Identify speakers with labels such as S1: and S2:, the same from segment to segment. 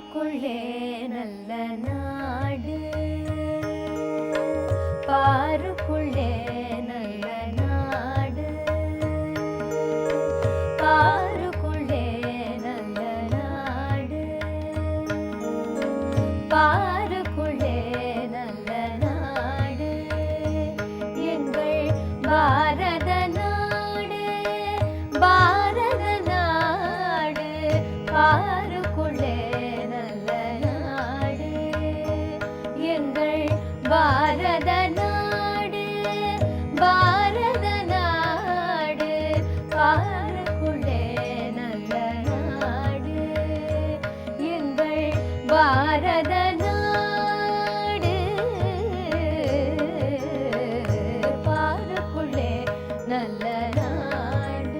S1: பாருக்குள்ளே நல்ல நாடு, பாருக்குள்ளே நல்ல நாடு, பாருக்குள்ளே நல்ல நாடு, பாருக்குள்ளே நல்ல நாடு, எங்கள் பாரத நாடு, பாரத நாடு, பாருக்குள்ளே நல்ல நாடு, எங்கள் பாரத நாடு, பாரத நாடு, பாருக்குள்ளே நல்ல நாடு, எங்கள் பாரத நாடு, பாருக்குள்ளே நல்ல நாடு.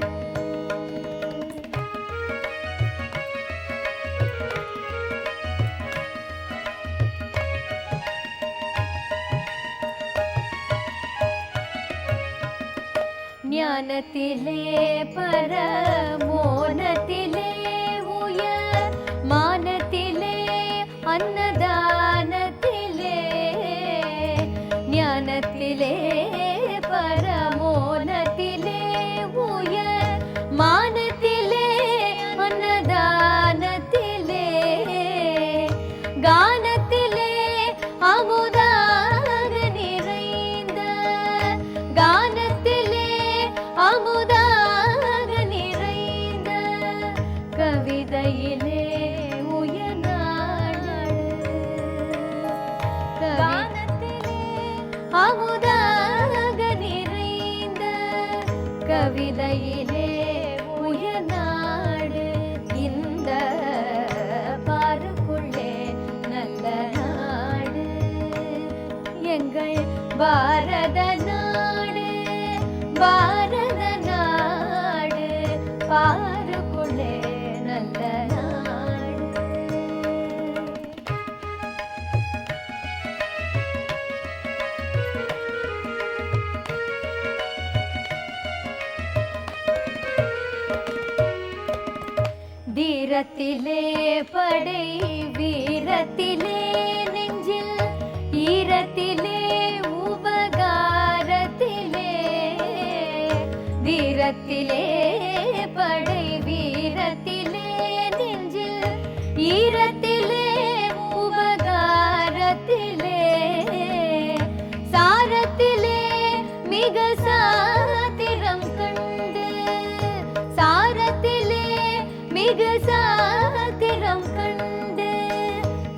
S1: ஞானத்திலே பரமோனத்திலே உயர் மானத்திலே அன்னதானத்திலே, ஞானத்திலே பரமோனத்திலே உயர் மானத்திலே அன்னதானத்திலே, கானத்திலே அமுதாக நிறைந்த, கானத்திலே அமுதாக நிறைந்த, கவிதையிலே உயர்நாடு, கானத்திலே அமுதாக நிறைந்த, கவிதையிலே உயர்நாடு, இந்த பாருக்குள்ளே நல்ல நாடு, எங்கள் பாரத நாடு, பாரத நாடு, பாருக்குள்ளே நல்ல நாடு. தீரத்திலே படை வீரத்திலே நெஞ்சில் ஈரத்திலே உபகாரத்திலே, தீரத்திலே படை வீரத்திலே நெஞ்சில் ஈரத்திலே உபகாரத்திலே, சாரத்திலே மிக சாத்திரம் கண்டு, சாரத்திலே மிக சாத்திரம் கண்டு,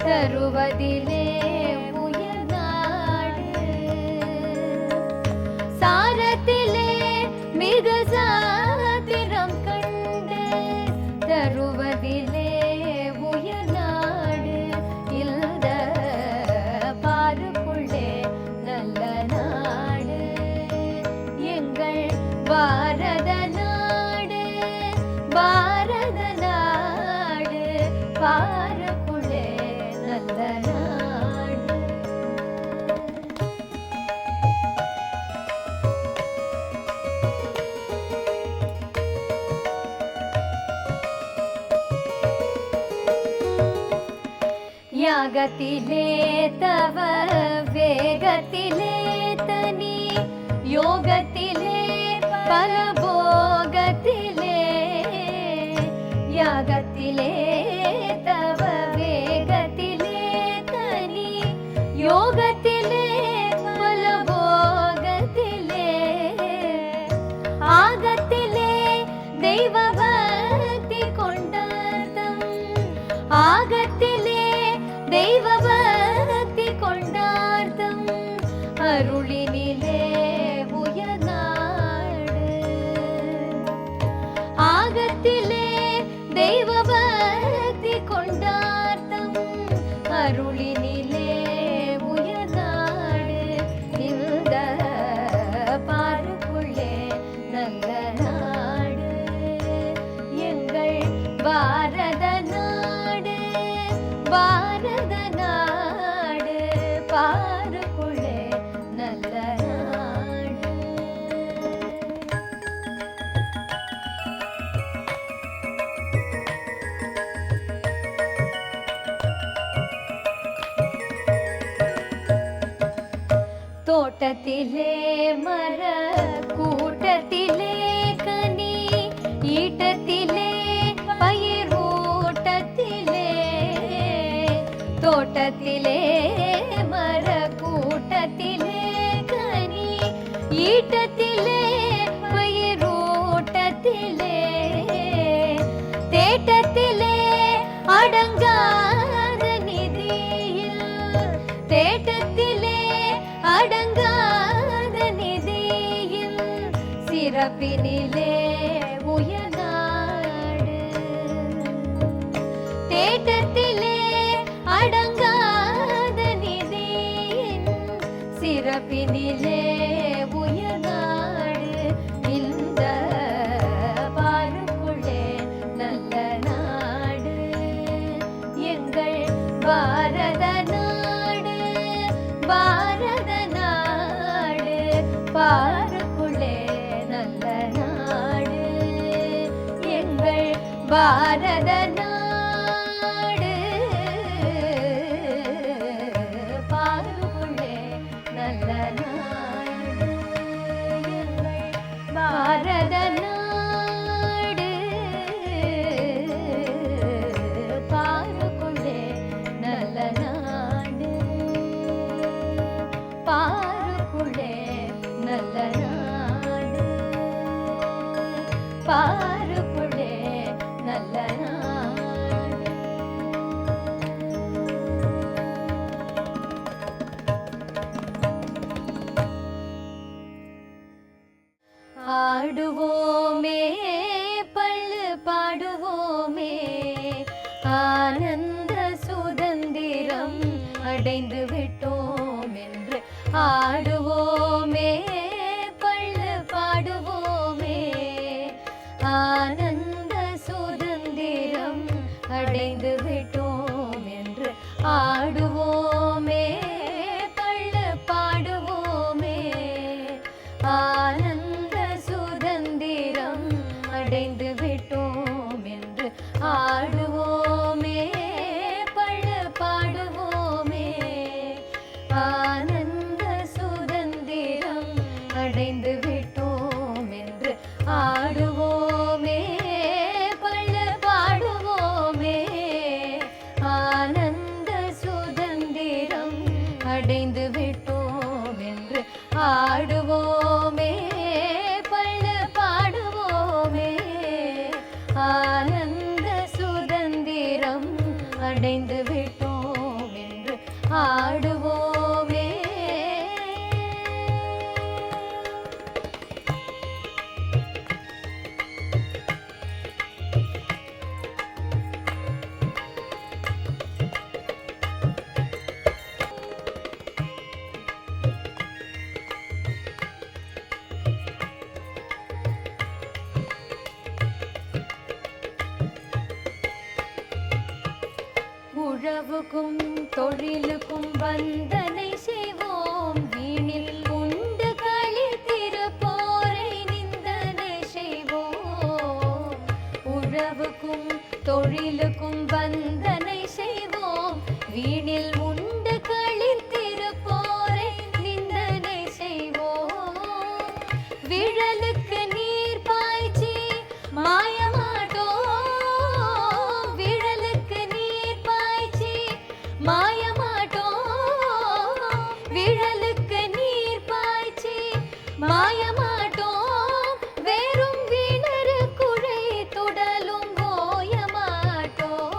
S1: தருவதிலே உயர்நாடு, சாரத்திலே மிக சாத்திரம் கண்டு, தருவதிலே உயர்நாடு, இந்த பாருக்குள்ளே நல்ல நாடு, எங்கள் பாரத நாடு, பாரத நாடு, பாருக்குள்ளே நல்ல நாடு. யாகத்திலே தவ வேகத்திலே தனி, யோகத்திலே பல போகத்திலே, யாகத்திலே தவ வேகத்திலே தனி, யோகத்திலே பல போகத்திலே, ஆகத்திலே தெய்வ பக்தி கொண்டாட்டம், ஆகத்திலே தெய்வ பக்தி கொண்டாட்டம், அருளினிலே உயர்நாடு, ஆகத்திலே தெய்வ பக்தி கொண்டாட்டம், அருளினிலே உயர்நாடு, இந்த பாருக்குள்ளே நல்ல நாடு, எங்கள் பாரத நாடு, பாரத நாடு, பாருக்குள்ளே நல்ல நாடு. தோட்டத்திலே மர கூட்டத்திலே கனி ஈட்டத்திலே பயிரூட்டத்திலே தோட்டத்திலே மர கூட்டத்திலே கனி ஈட்டத்திலே பயிரூட்டத்திலே தேட்டத்திலே அடங்காத நிதியில் தேட்டத்திலே அடங்காத நிதியில் சிறப்பினிலே உயர்நாடு தேட்டத்திலே அடங்காத நிதியின் சிறப்பினிலே உயர்நாடு இந்த பாருக்குள்ளே நல்ல நாடு எங்கள் பாரத நாடு பாரத நாடு பாருக்குள்ளே நல்ல நாடு எங்கள் பாரத நாடு பாருக்குள்ளே நல்ல நாடு எங்கள் பாரத நாடு பாருக்குள்ளே நல்ல நாடு பாருக்குள்ளே நல்ல நாடு பாருக்குள்ளே நல்ல நாடு ஆடுவோமே பள்ளு பாடுவோமே ஆனந்த சுதந்திரம் அடைந்து விட்டோம் என்று ஆடுவோமே பள்ளு பாடுவோமே ஆனந்த சுதந்திரம் அடைந்து விட்டோம் என்று ஆடுவோமே பள்ளு பாடுவோமே ஆனந்த சுதந்திரம் அடைந்து விட்டோம் என்று ஆடுவோமே பள்ளு பாடுவோமே ஆனந்த சுதந்திரம் அடைந்து விட்டோம் என்று ஆடுவோமே பள்ளு பாடுவோமே ஆனந்த சுதந்திரம் அடைந்து விட்டோம் என்று ஆடுவோமே பள்ளு பாடுவோமே ஆனந்த சுதந்திரம் அடைந்து விட்டோம் என்று ஆடுவோமே உழவுக்கும் தொழிலுக்கும் வந்தனை செய்வோம் வீணில் உண்டு களித்திருப்போரை நிந்தனை செய்வோம் உழவுக்கும் தொழிலுக்கும் வந்தனை செய்வோம் வீணில் உண்டு களித்திருப்போரை நிந்தனை செய்வோம் விழலுக்கு நீர் பாய்ச்சி மாயமாட்டோம் விழலுக்கு நீர் பாய்ச்சி மாயமாட்டோம் விழலுக்கு நீர் பாய்ச்சி மாயமாட்டோம் வெறும் வீணரு குழை தொடலும் ஓயமாட்டோம்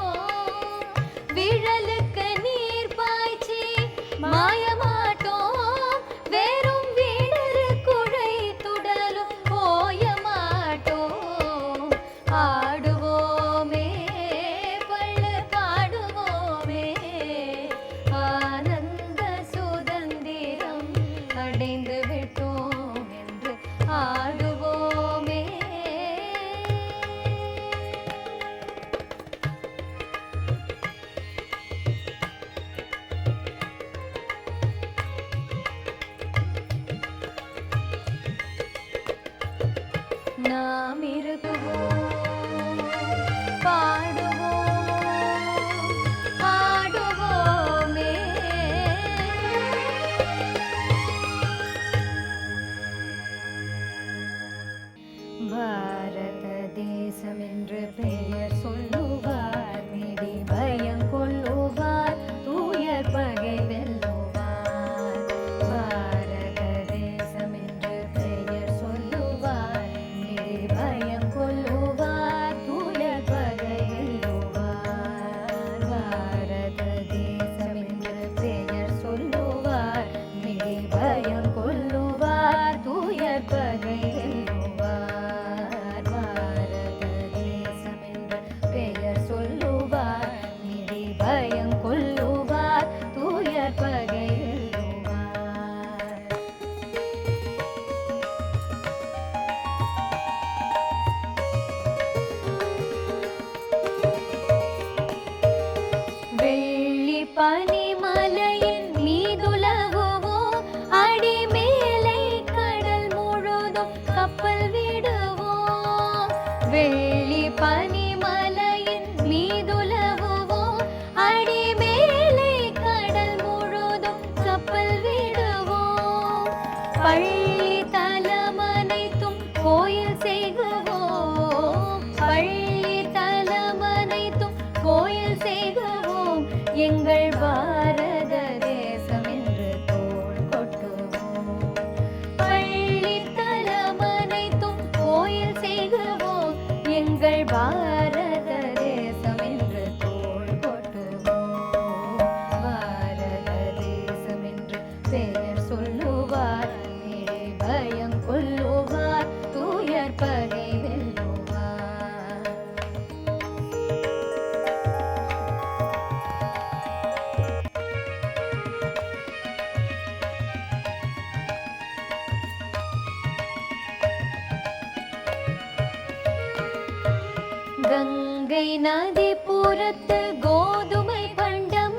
S1: பனிமலையின் மீதுலவுவோம் அடி மேலே கடல் முழுதும் கப்பல் விடுவோம் வெள்ளி பனிமலையின் மீதுலவுவோம் அடி மேலே கடல் முழுதும் கப்பல் விடுவோம் பள்ளி தலமனைத்தும் கோயில் செய்குவோம் பள்ளி தலமனைத்தும் கோயில் செய்குவோம் எங்கள் பாரத தேசம் என்று தோள் கொட்டுவோம் பள்ளி தலமனைத்தும் கோயில் செய்குவோம் எங்கள் பாரத தேசம் என்று தோள் கொட்டுவோம் பாரத தேசம் என்று பெயர் சொல்லுவார் பயம் கொல்லுவார் தூயர் பகை வெல்லுவார் கங்கை நதி புறத்து கோதுமை பண்டம்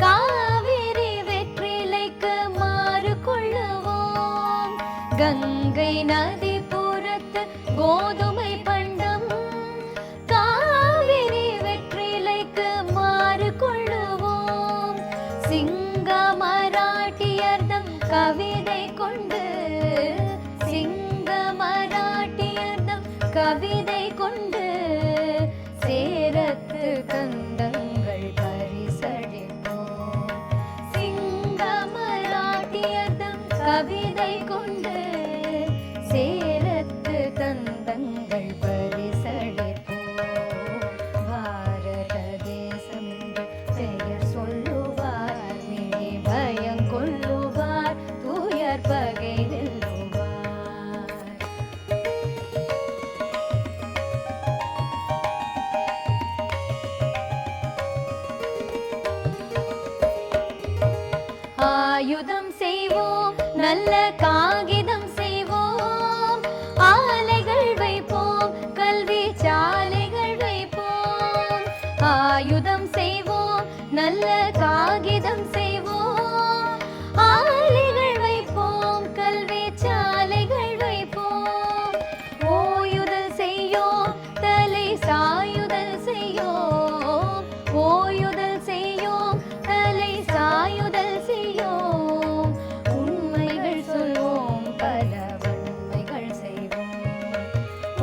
S1: காவிரி வெற்றிலைக்கு மாறு கொள்ளுவோம் கங்கை நதி புறத்து கோதுமை பண்டம் காவிரி வெற்றிலைக்கு மாறு கொள்ளுவோம் சிங்க மராட்டியர்தம் கவிதை கொண்டு சிங்க மராட்டியர்தம் கவிதை கொண்டு சேரத்து கந்தங்கள் பரிசளிப்போம் சிங்க மராட்டியர்தம் கவிதை கொண்டு சேரத்து கந்தங்கள் பரிசளிப்போம் பாரத தேசம் என்று பெயர் சொல்லுவார் மிடி பயம் கொள்ளுவார் தூயர் பகை வெல்லுவார் ஆயுதம் செய்வோம் நல்ல காகிதம் செய்வோம் ஆலைகள் வைப்போம் கல்வி சாலைகள் வைப்போம் ஆயுதம் செய்வோம் நல்ல காகிதம் செய்வோம் ஆலைகள் வைப்போம் கல்வி சாலைகள் வைப்போம் ஓயுதல் செய்யோம் தலை சாயுதல் செய்யோம் ஓயுதல் செய்யோம் தலை சாயுதல் செய்யோம் உண்மைகள் சொல்வோம் பல வன்மைகள் செய்வோம்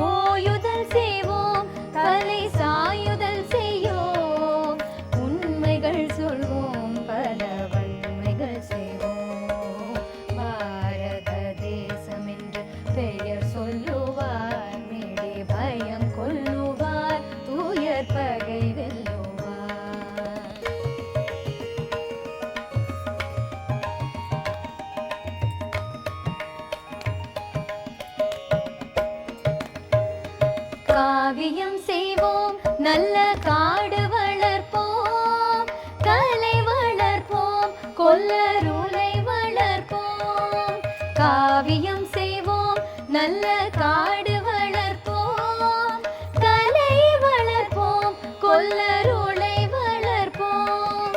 S1: ஓயுதல் செய்வோம் தலை சாயுதல் செய்யோம் உண்மைகள் சொல்வோம் பல வன்மைகள் செய்வோம் பாரத தேசம் என்று பெயர் சொல்லுவார் மிடி பயம் கொல்லுவார் தூயர் பகை வெல்லுவார் காவியம் செய்வோம் நல்ல காடு வளர்ப்போம் கலை வளர்ப்போம் கொல்லருளை வளர்ப்போம் காவியம் செய்வோம் நல்ல காடு வளர்ப்போம் கலை வளர்ப்போம் கொல்லருளை வளர்ப்போம்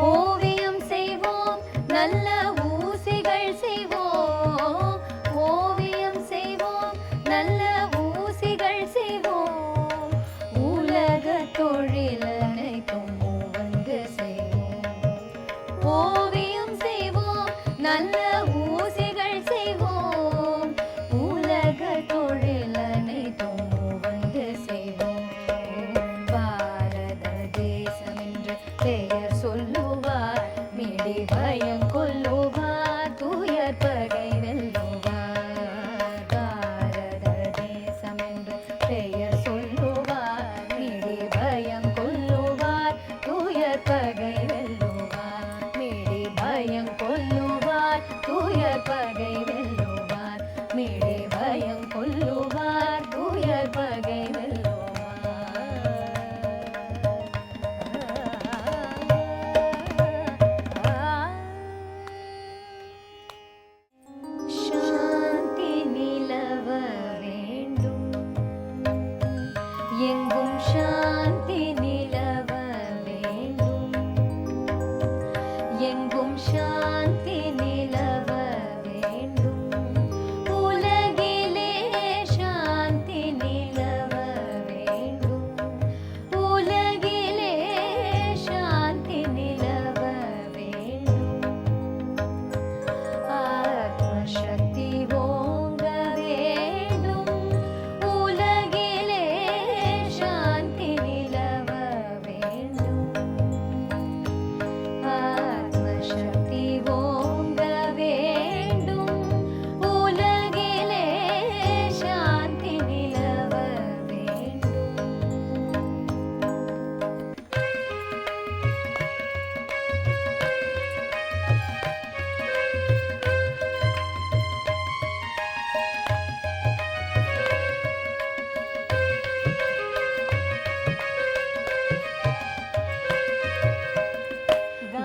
S1: ஓவியம் செய்வோம் நல்ல ஊசிகள் செய்வோம் ஓவியம் செய்வோம் நல்ல ஊசிகள் செய்வோம் உலக தொழில் அனைத்தும் வந்து செய்வோம் ஓவியம் செய்வோம் நல்ல ஊசிகள் செய்வோம் உலக தொழில் அனைத்தும் வந்து செய்வோம் பாரத தேசம் என்று பெயர் சொல்லுவார் மிடி பயம் கொல்லுவார் தூயர் பகை வெல்லுவார் பாரத தேசம் என்று பெயர் சொல்லுவார் மிடி பயம் கொல்லுவார் தூயர் பகை வெல்லுவார் மிடி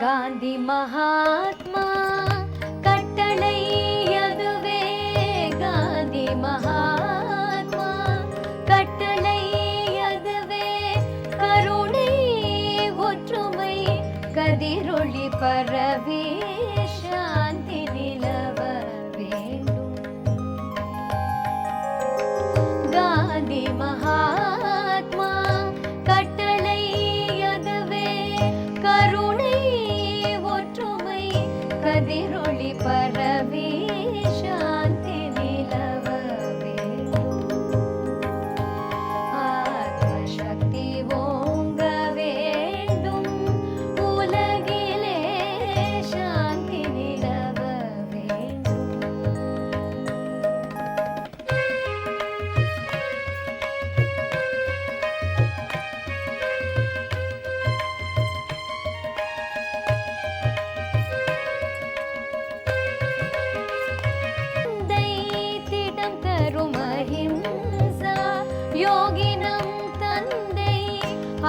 S1: காந்தி மகாத்மா கட்டளை அதுவே, காந்தி மகாத்மா கட்டளை அதுவே, கருணை ஒற்றுமை கதிரொளி பரவி சாந்தி நிலவ வேண்டும். காந்தி மகாத்மா கட்டளை அதுவே, கருணை ஒற்றுமை கதிரொளி பரவி சாந்தி நிலவ வேண்டும். ஆத்மசக்தி ஓங்க வேண்டும், உலகிலே சாந்தி நிலவ வேண்டும். திடம் தரும் அஹிம்சா யோகினம் தந்தை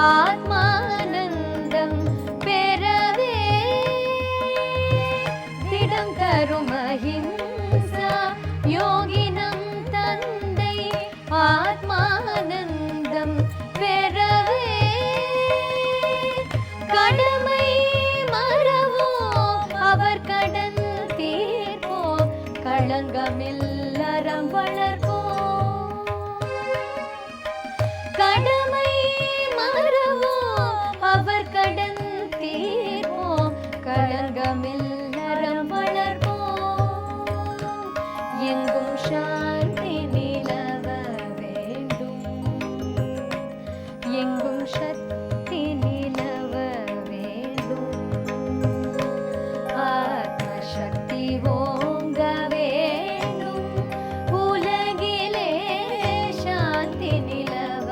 S1: ஆத்மானந்தம் பெறவே, திடம் தரும் அஹிம்சா யோகினம் தந்தை ஆத்மானந்தம் பெறவே, கடமை மறவோம் அவர் கடன் தீர்ப்போம், களங்கமில்லறம் வளர்ப்போம். கடமை மறவோம் அவர் கடன் தீர்ப்போம், களங்கமில்லறம் வளர்ப்போம். எங்கும் சாந்தி நிலவ வேண்டும், எங்கும் சக்தி நிலவ வேண்டும். ஆத்மசக்தி ஓங்க வேண்டும், உலகிலே சாந்தி நிலவ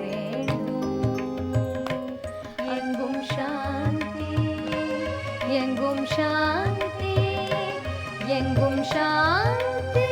S1: வேண்டும். எங்கும் சாந்தி, எங்கும் சாந்தி, எங்கும் சாந்தி.